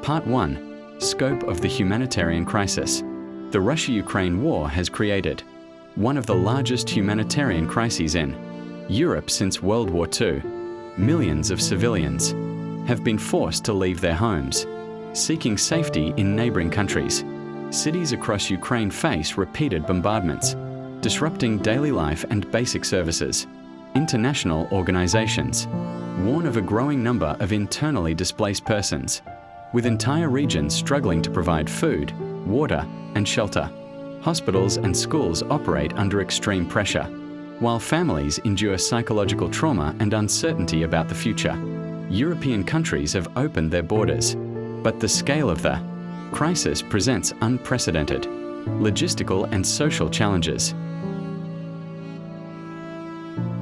Part 1. Scope of the humanitarian crisis. The Russia-Ukraine war has created one of the largest humanitarian crises in Europe since World War II. Millions of civilians have been forced to leave their homes, seeking safety in neighboring countries. Cities across Ukraine face repeated bombardments, disrupting daily life and basic services. International organizations warn of a growing number of internally displaced persons, with entire regions struggling to provide food, water, and shelter. Hospitals and schools operate under extreme pressure, while families endure psychological trauma and uncertainty about the future. European countries have opened their borders, but the scale of the crisis presents unprecedented logistical and social challenges.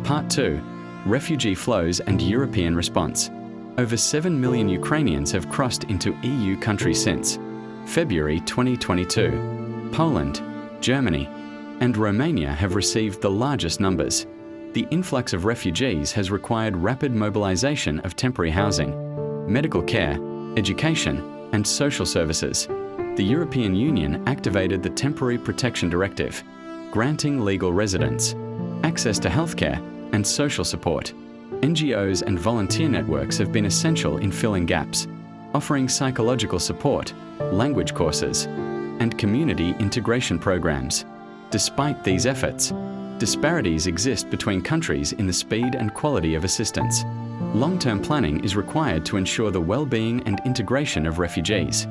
Part 2. Refugee flows and European response. Over 7 million Ukrainians have crossed into EU countries since February 2022. Poland, Germany, and Romania have received the largest numbers. The influx of refugees has required rapid mobilization of temporary housing, medical care, education, and social services. The European Union activated the Temporary Protection Directive, granting legal residence, access to healthcare, and social support. NGOs and volunteer networks have been essential in filling gaps, offering psychological support, language courses, and community integration programs. Despite these efforts, disparities exist between countries in the speed and quality of assistance. Long-term planning is required to ensure the well-being and integration of refugees.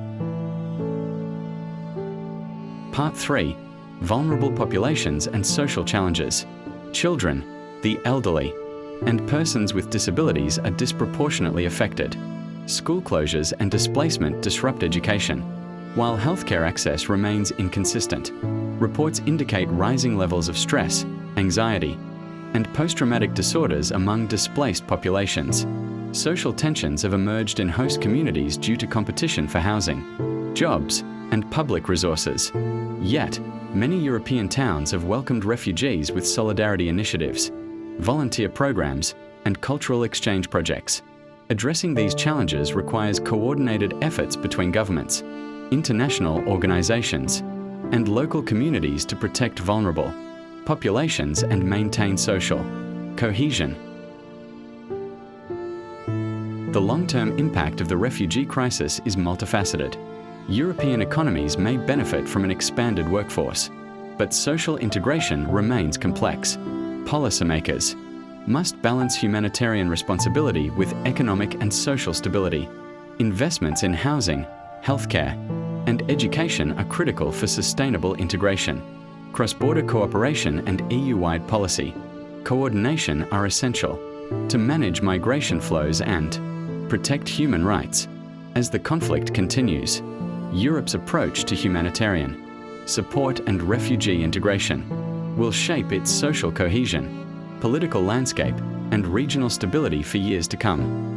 Part 3. Vulnerable populations and social challenges. Children, the elderly, and persons with disabilities are disproportionately affected. School closures and displacement disrupt education, while healthcare access remains inconsistent. Reports indicate rising levels of stress, anxiety, and post-traumatic disorders among displaced populations. Social tensions have emerged in host communities due to competition for housing, jobs, and public resources. Yet, many European towns have welcomed refugees with solidarity initiatives, volunteer programs, and cultural exchange projects. Addressing these challenges requires coordinated efforts between governments, international organizations, and local communities to protect vulnerable populations and maintain social cohesion. The long-term impact of the refugee crisis is multifaceted. European economies may benefit from an expanded workforce, but social integration remains complex. Policymakers must balance humanitarian responsibility with economic and social stability. Investments in housing, healthcare, and education are critical for sustainable integration. Cross-border cooperation and EU-wide policy coordination are essential to manage migration flows and protect human rights. As the conflict continues, Europe's approach to humanitarian support and refugee integration will shape its social cohesion, political landscape, and regional stability for years to come.